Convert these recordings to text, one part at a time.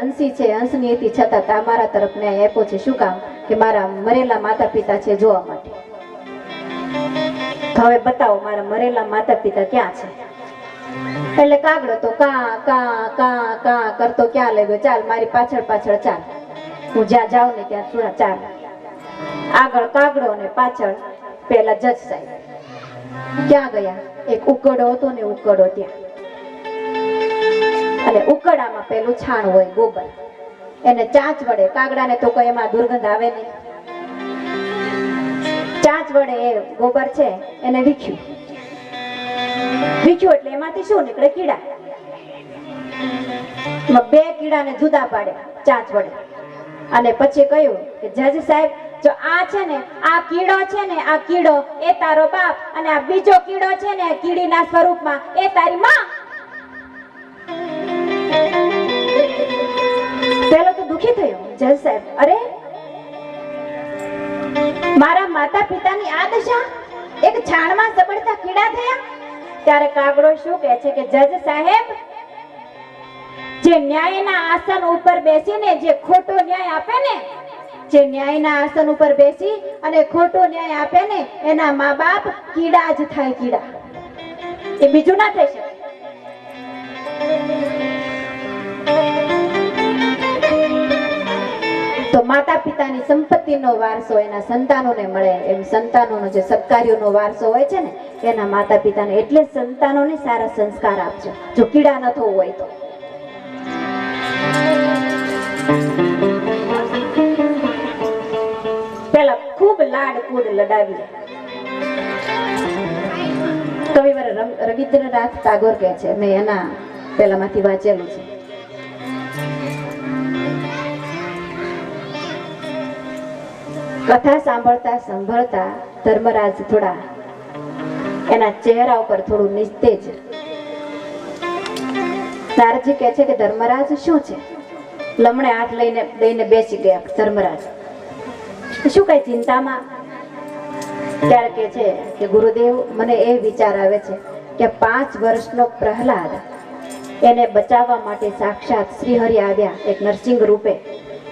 હંસી છે, હંસની હતી છતાં તમારા તરફ ન્યાય આપ્યો છે. શું કામ? કે મારા મરેલા માતા પિતા છે જોવા માટે. હવે બતાવો મારા મરેલા માતા પિતા ક્યાં છે? એટલે કાગડો તો કા કા કા કા કરતો ક્યાં લઈ ગયો? ચાલ મારી પાછળ પાછળ ચાલ, હું જ્યાં જાઉં ને ત્યાં સુરા ચાલ. આગળ કાગડો ને પાછળ પેલા જજ સાહેબ. ક્યાં ગયા? એક ઉકડો હતો ને ઉકડો ત્યાં, અને ઉકડામાં પેલું છાણ હોય ગોબર, એને ચાંચ વડે, કાગડાને તો કોઈ એમાં દુર્ગંધ આવે નહીં, ચાંચ વડે એ ગોબર છે એને વીખ્યું એટલે એમાંથી શું નીકળે? કીડા. બે કીડાને જુદા પાડ્યા ચાંચ વડે, અને પછી કહ્યું કે જજ સાહેબ, જો આ છે ને આ કીડો છે ને, આ કીડો એ તારો બાપ, અને આ બીજો કીડો છે ને કીડીના સ્વરૂપમાં એ તારી માં. પેલો તો દુખી થયો જજ સાહેબ, અરે મારા માતા પિતાની આ દશા, એક છાણમાં સબળતા કીડા થયા. ત્યારે કાગડો શું કહે છે કે જજ સાહેબ, જે ન્યાયના આસન ઉપર બેસીને જે ખોટો ન્યાય આપે ને, જે ન્યાયના આસન ઉપર બેસી અને ખોટો ન્યાય આપે ને, એના મા બાપ કીડા જ થાય, કીડા. એ બીજું ના થઈ શકે. તો માતા પિતાની સંપત્તિનો વારસો એના સંતાનોને મળે, એમ સંતાનોનો જે સત્કાર્યોનો વારસો હોય છે ને, એના માતા પિતાને. એટલે સંતાનોને સારા સંસ્કાર આપજો, જો કીડા ન થવું હોય તો. પેલા ખૂબ લાડકૂડ લડાવી. કવિવર રવિન્દ્રનાથ ટાગોર કહે છે, મેં એના પેલામાંથી વાંચેલું છે. કથા સાંભળતા સાંભળતા ધર્મરાજ થોડા એના ચહેરા ઉપર થોડું નિસ્તેજ. નારદજી કહે છે કે ધર્મરાજ શું છે? લમણે હાથ લઈને બેસી ગયા ધર્મરાજ. શું કઈ ચિંતામાં? ત્યારે કહે છે કે ગુરુદેવ, મને એ વિચાર આવે છે કે 5 વર્ષનો પ્રહલાદ, એને બચાવવા માટે સાક્ષાત શ્રીહરિ આવ્યા એક નરસિંહ રૂપે.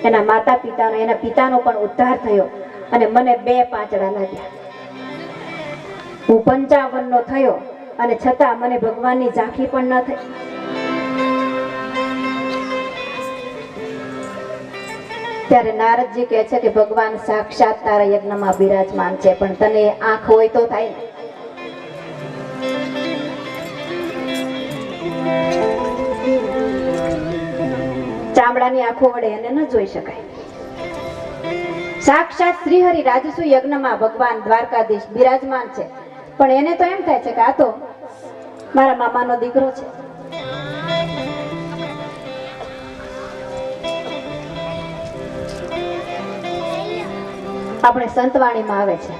એના માતા પિતાનો, એના પિતાનો પણ ઉદ્ધાર થયો, અને મને 2 પાંચડા લાગ્યા. હું 55 નો થયો, અને છતાં મને ભગવાનની ઝાંખી પણ ન થઈ. ત્યારે નારદજી કહે છે કે ભગવાન સાક્ષાત તારા યજ્ઞમાં બિરાજમાન છે, પણ તને આંખ હોય તો થાય ને. ચામડાની આંખો વડે એને ન જોઈ શકાય. સાક્ષાત શ્રીહરિ રાજસુ યજ્ઞમાં ભગવાન દ્વારકાધીશ બિરાજમાન છે, પણ એને તો એમ થાય છે કે આ તો મારા મામાનો દીકરો છે. આપણે સંતવાણીમાં આવે છે,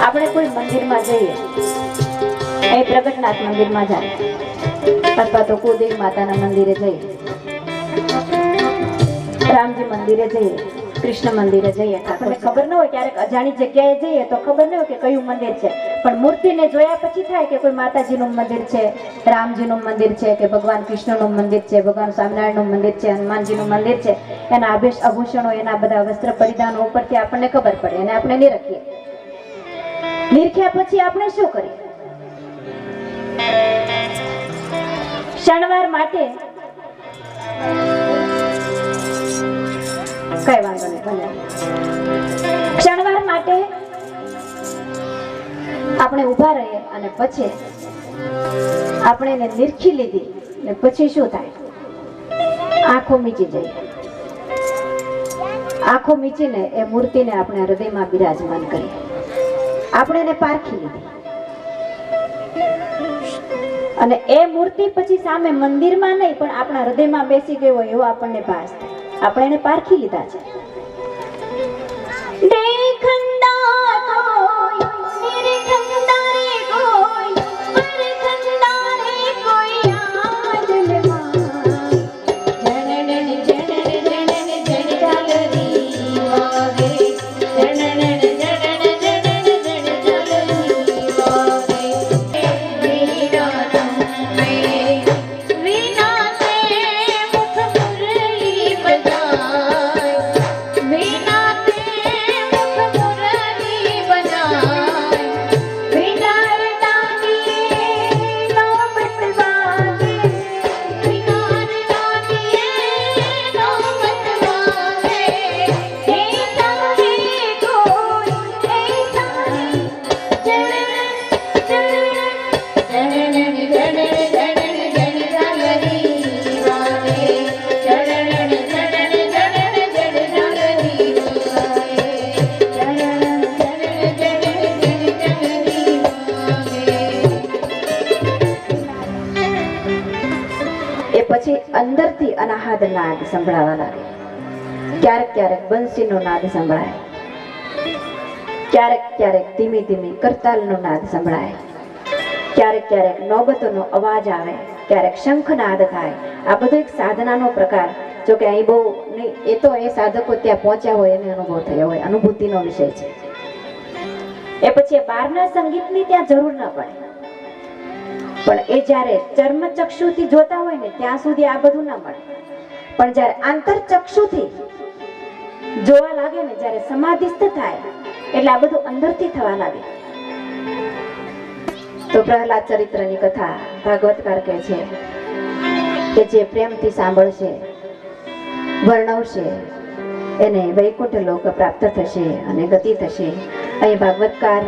આપણે કોઈ મંદિરમાં જઈએ, એ પ્રગટનાથ મંદિરમાં જાય, અથવા તો કુળદેવી માતાના મંદિરે જઈએ, રામજી મંદિરે જઈએ, કૃષ્ણ મંદિરે જઈએ આપણને ખબર ન હોય, ક્યારેક અજાણી જગ્યાએ જઈએ તો ખબર ન હોય કે કયું મંદિર છે, પણ મૂર્તિને જોયા પછી થાય કે કોઈ માતાજીનું મંદિર છે, રામજીનું મંદિર છે, કે ભગવાન કૃષ્ણનું મંદિર છે, ભગવાન સ્વામિનારાયણનું મંદિર છે, હનુમાનજીનું મંદિર છે. એના આભૂષણો, એના બધા વસ્ત્ર પરિધાનો ઉપરથી આપણને ખબર પડે અને આપણે નિરખીએ. નિરખ્યા પછી આપણે શું કરીએ? ક્ષણવાર માટે કઈ વાંધો નહીં, ભલે ક્ષણવાર માટે આપણે ઊભા રહીએ અને પછી આપણે એને નિરખી લીધી ને પછી શું થાય? આંખો મીચી જાય. આંખો મીચીને એ મૂર્તિને આપણે હૃદયમાં બિરાજમાન કરીએ. આપણે એને પારખી લીધી અને એ મૂર્તિ પછી સામે મંદિરમાં નહીં પણ આપણા હૃદયમાં બેસી ગઈ હોય એવો આપણને ભાસ થાય. આપણે એને પારખી લીધા છે. પછી અંદરથી અનાહદ નાદ સંભળાવા લાગે. ક્યારેક ક્યારેક બંસીનો નાદ સંભળાય, ક્યારેક ક્યારેક ધીમી ધીમી કરતાલનો નાદ સંભળાય, ક્યારેક ક્યારેક નોબતોનો અવાજ આવે, ક્યારેક શંખનાદ થાય. આ બધો એક સાધનાનો પ્રકાર. જો કે અહીં બહુ નહીં, એ તો એ સાધકો ત્યાં પહોંચ્યા હોય એને અનુભવ થયો હોય, અનુભૂતિનો વિષય છે. એ પછી બહારના સંગીતની ત્યાં જરૂર ન પડે, પણ એ જ્યારે ચર્મચક્ષુથી જોતા હોય ને ત્યાં સુધી આ બધું ના મળે. પણ જ્યારે આંતરચક્ષુથી જોવા લાગે ને, જ્યારે સમાધિસ્થ થાય એટલે આ બધું અંદરથી થવા લાગે. તો પ્રહલાદ ચરિત્રની કથા ભાગવતકાર કહે છે કે જે પ્રેમથી સાંભળશે, વર્ણવશે, એને વૈકુંઠ લોક પ્રાપ્ત થશે અને ગતિ થશે. અહીં ભાગવતકાર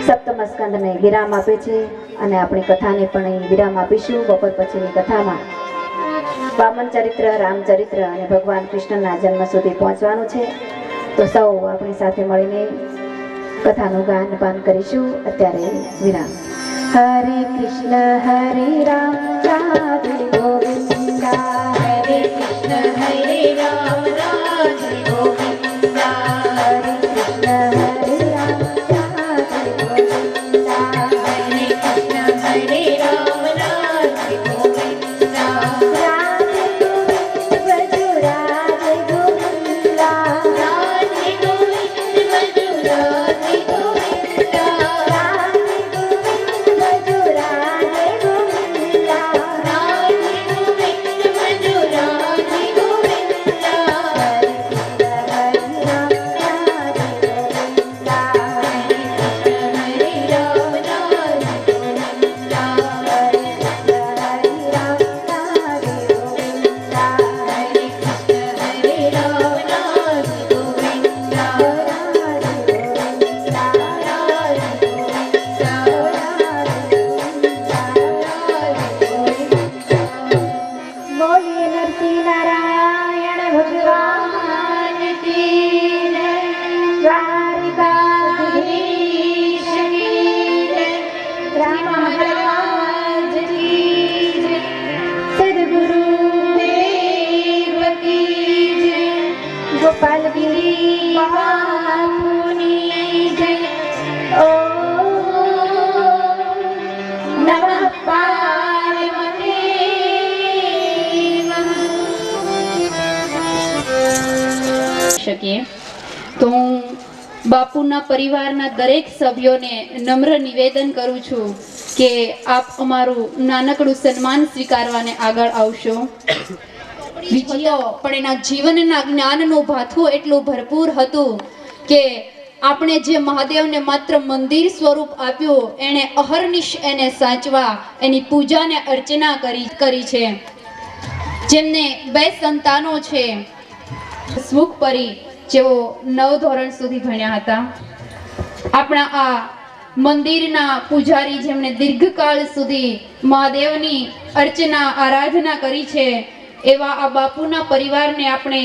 સપ્તમ સ્કંદને વિરામ આપે છે અને આપણી કથાને પણ અહીં વિરામ આપીશું. બપોર પછીની કથામાં વામન ચરિત્ર, રામચરિત્ર અને ભગવાન કૃષ્ણના જન્મ સુધી પહોંચવાનું છે. તો સૌ આપણી સાથે મળીને કથાનું ગાન પાન કરીશું. અત્યારે વિરામ. હરે કૃષ્ણ હરે રામ રાધે ગોવિંદા, હરે કૃષ્ણ હરે રામ રાધે ગોવિંદા, હરે કૃષ્ણ હરે રામ રાધે ગોવિંદા, હરે કૃષ્ણ હરે રામ રાધે ગોવિંદા, રાધે ગોવિંદ ભજો રાધે ગોવિંદા, રાધે ગોવિંદ ભજો રાધે ગોવિંદા, રાધે ગોવિંદ ભજો રાધે ગોવિંદા, રાધે ગોવિંદ ભજો રાધે ગોવિંદા, હરે કૃષ્ણ હરે રામ રાધે ગોવિંદા, હરે કૃષ્ણ હરે રામ રાધે ગોવિંદા, હરે કૃષ્ણ હરે રામ રાધે ગોવિંદા, હરે કૃષ્ણ હરે રામ રાધે ગોવિંદા, રાધે ગોવિંદા, રાધે ગોવિંદા, રાધે ગોવિંદા. બોલીએ નરસિંહ નારાયણ ભગવાન કી જય, દ્વારિકાધીશ કી જય, રામ મહારાજ કી જય, સદગુરુ દેવ કી જય, ગોપાલગીરી બાપુની જય. ઓમ નમઃ પાર્વતી નમઃ. શકીએ. તો હું બાપુના પરિવારના દરેક સભ્યોને નમ્ર નિવેદન કરું છું કે આપ અમારું નાનકડું સન્માન સ્વીકારવાને આગળ આવશો. પણ એના જીવનના જ્ઞાનનું ભાથું એટલું ભરપૂર હતું કે આપણે જે મહાદેવને માત્ર મંદિર સ્વરૂપ આપ્યું, એણે અહર્નિશ એને સાચવા, એની પૂજા ને અર્ચના કરી છે. જેમને 2 સંતાનો છે, સુખ પરી જેઓ 9 ધોરણ સુધી ભણ્યા હતા. આપણા આ મંદિરના પૂજારી જેમણે દીર્ઘકાળ સુધી મહાદેવની અર્ચના આરાધના કરી છે, એવા આ બાપુના પરિવારને આપણે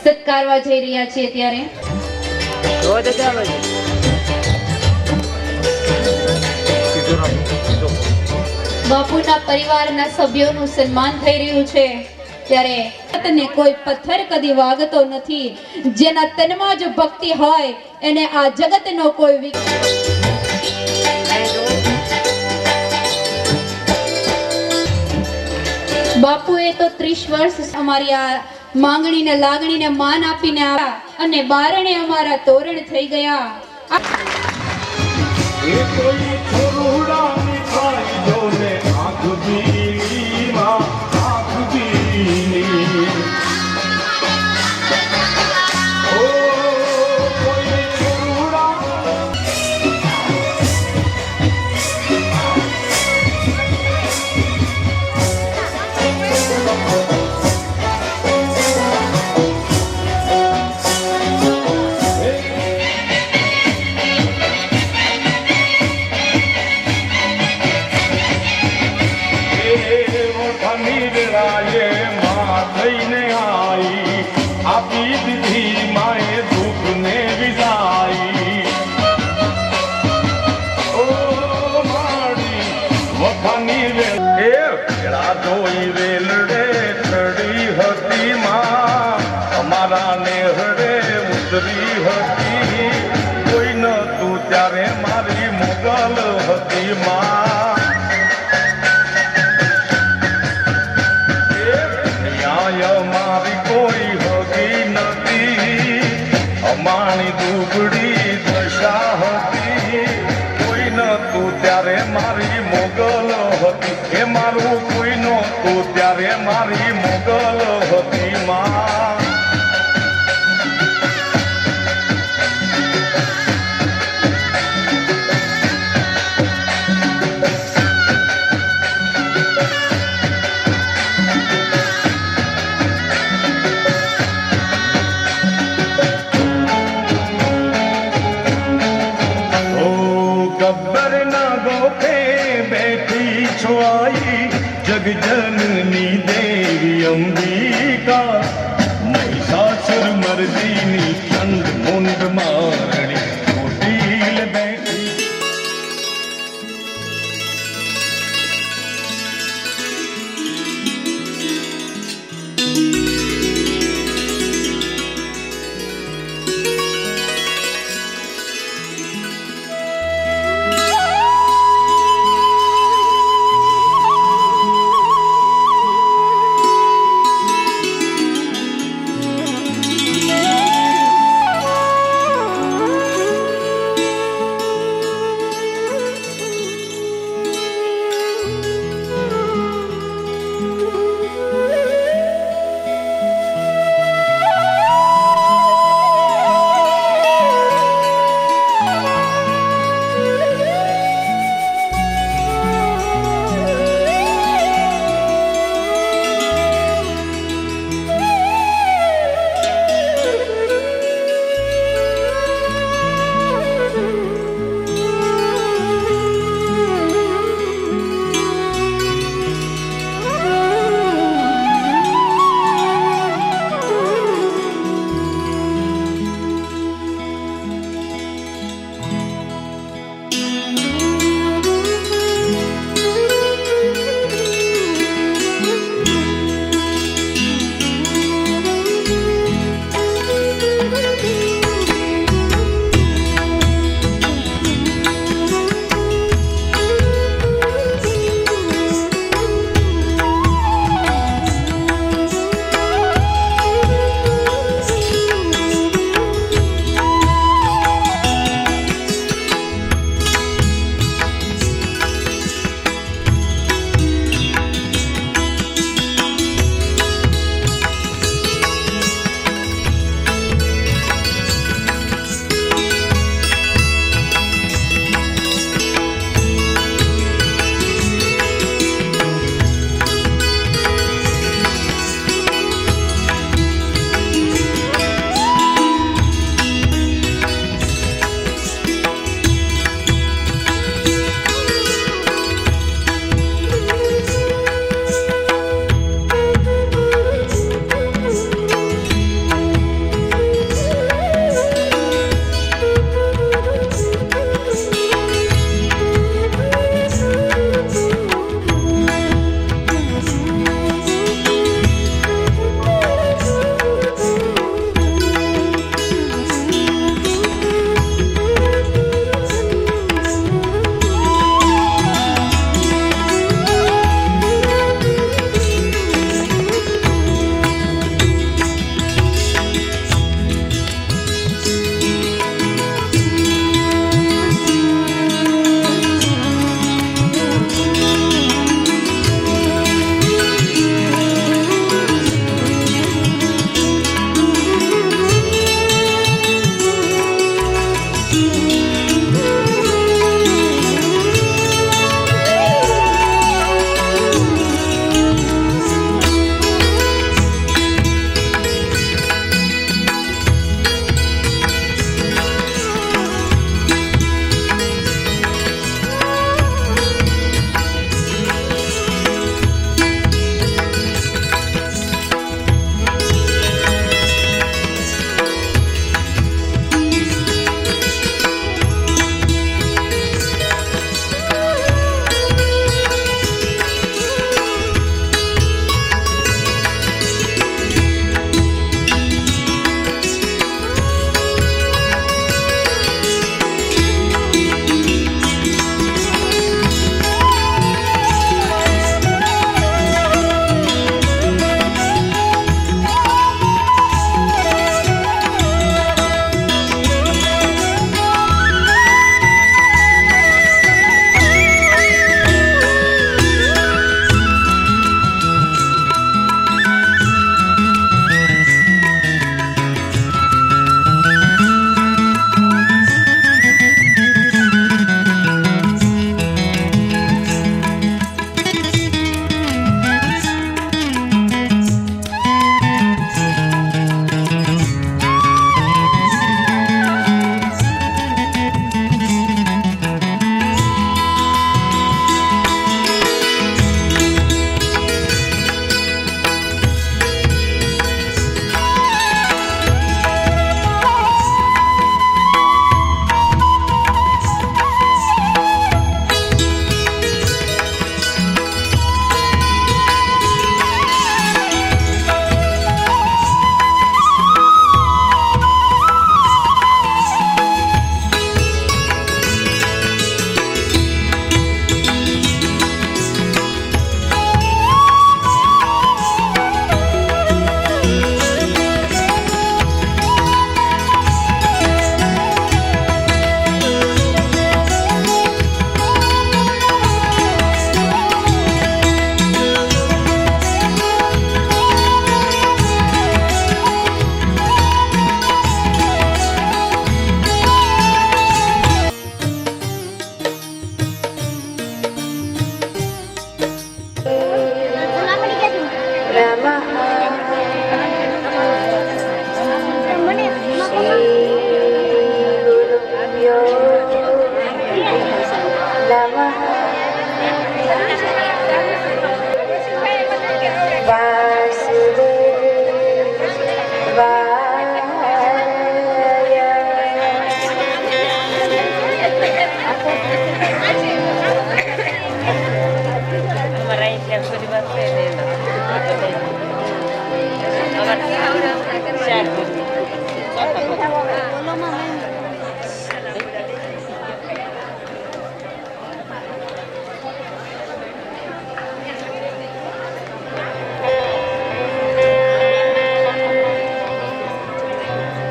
સત્કારવા જઈ રહ્યા છીએ. ત્યારે બાપુના પરિવારના સભ્યોનું સન્માન થઈ રહ્યું છે. ત્યારે તને કોઈ પથ્થર કદી વાગતો નથી. જેના તનમાં જો ભક્તિ હોય એને આ જગતનો કોઈ બાપુએ તો 30 વર્ષ અમારી આ માંગણીને લાગણીને માન આપીને આવ્યા અને બારણે અમારા તોરણ થઈ ગયા. કોઈ ન તું ત્યારે મારી મોગલ હતી માં. ન્યાય મારી કોઈ હગી નથી, અમાણી દુબળી દશા હતી. કોઈ ન તું ત્યારે મારી મોગલ હતી, એ મારું કોઈ ન તું ત્યારે મારી મોગલ હતી માં. જગજનની દેવી અંબિકા, મહિષાસુર મર્દિની ચંડ મુંડ મારણી કુટીલ બેઠી.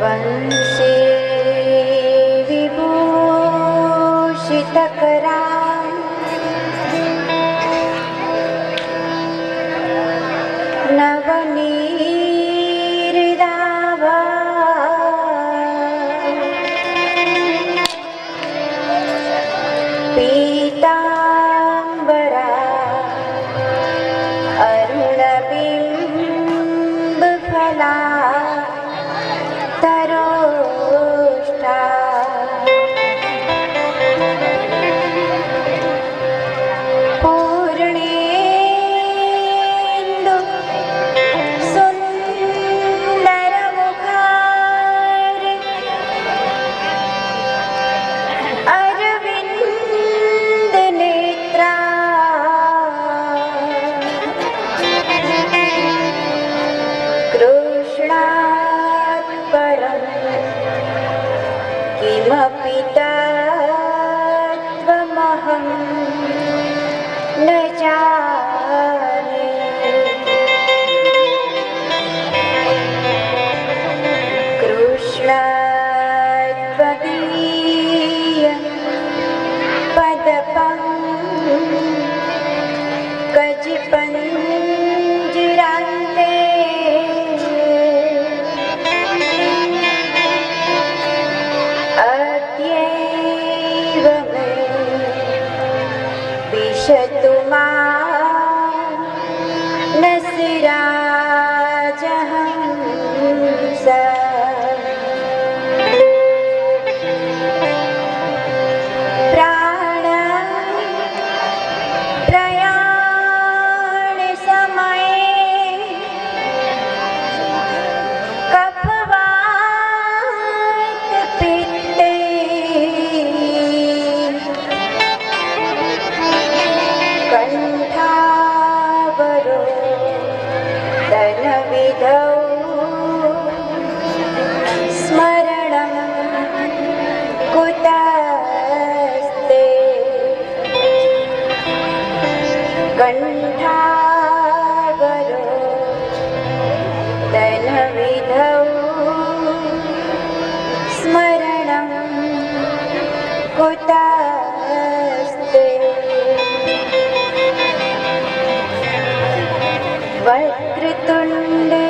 वंशी विभूषितकरा नवनीर्दाभा पीताम्बरा अरुणबिम्बफला तरोष्टा पूर्णेन्दु सुन्दरमुखार अरविन्दनेत्रा कृष्णात् परं किमपि तत्त्वमहं न जाने। कृष्णात् त्वदीय पदपङ्कजपञ्जरान्ते अद्यैव मे विशतु मां नसिराजहंस। प्राण प्रयाण समये कफवात पित्ते कंठावरो धनविधौ स्मरणं कुतस्ते। कंठावरो धनविधौ स्मरणं कुतस्ते। वक्रतुण्डे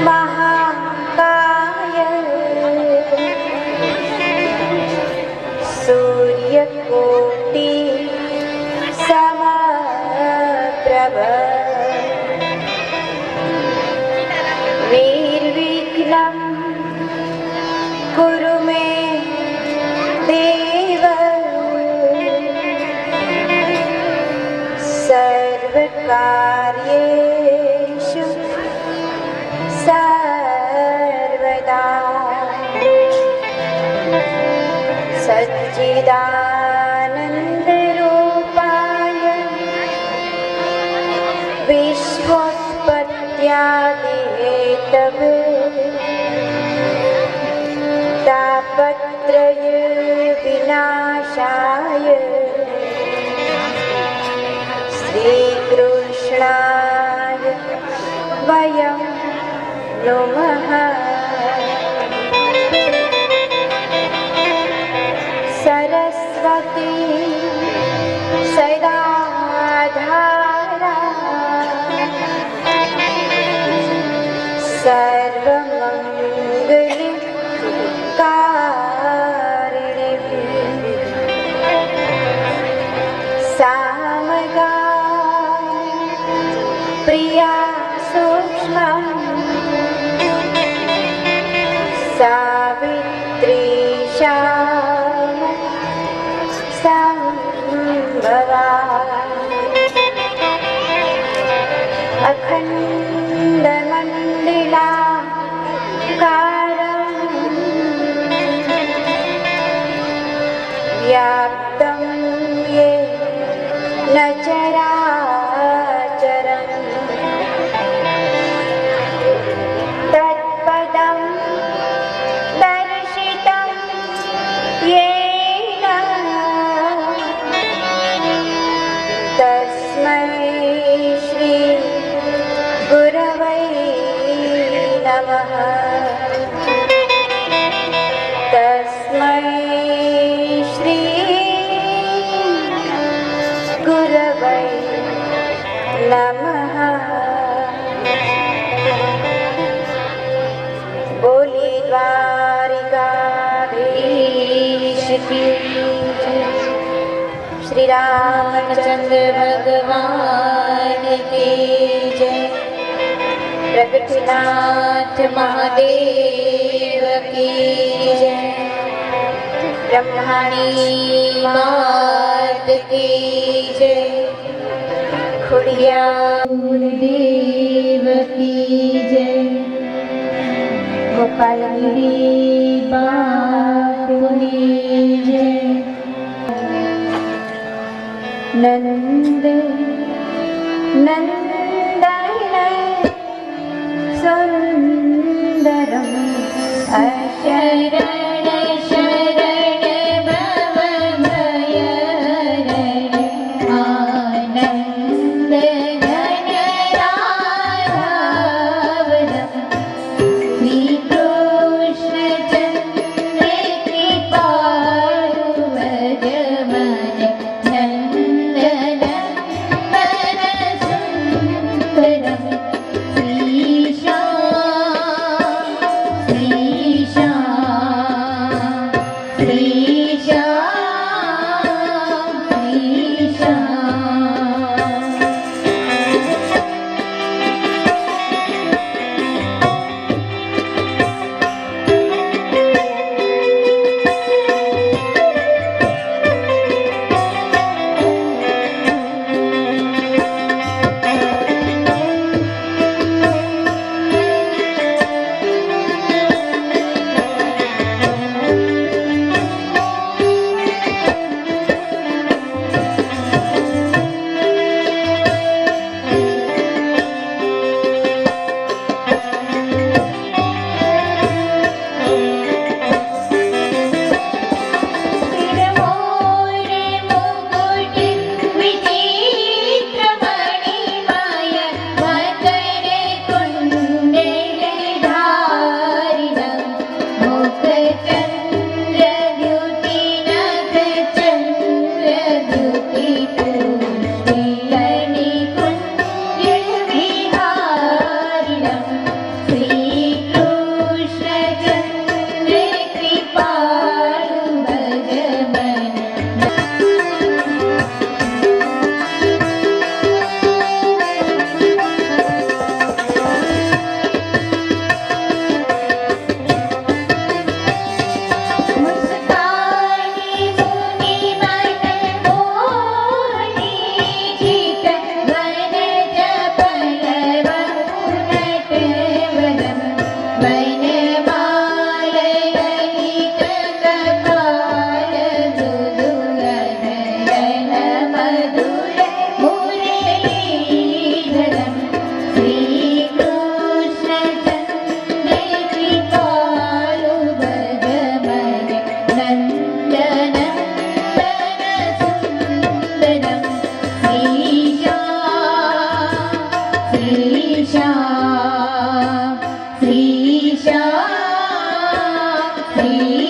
महाकाय सूर्यकोटि समप्रभ निर्विघ्नं कुरु मे देव सर्वकार्येषु सर्वदा। सच्चिदानन्दरूपाय विश्वोत्पत्त्यादिहेतवे तापत्रय विनाशाय श्रीकृष्णाय वयं नुमः। सरस्वती सदा धारा सर्वमङ्गल कारिणी सामगा प्रिया सूक्ष्मं सावित्री श्याम संभवा अखण्डमण्डिलाकारं व्याप्तं येन चराचरं तत्पदं दर्शितं येन तस्मै श्री गुरवै नमः। तस्मै श्री गुरवै नमः। बोली द्वारिकाधीश की जय। श्री रामचंद्र भगवान की जय। प्रगटनाथ महादेव की जय। ब्रह्मणी मात की जय। खुड़िया देव की जय। गोपाल बापू की जय। नंद नंदन सुंदरम अशरण शरण भवभयहरण आनंद घन राधावरम श्री कृष्ण चंद्र कृपालु भजमन नंदन सुंदरम श्री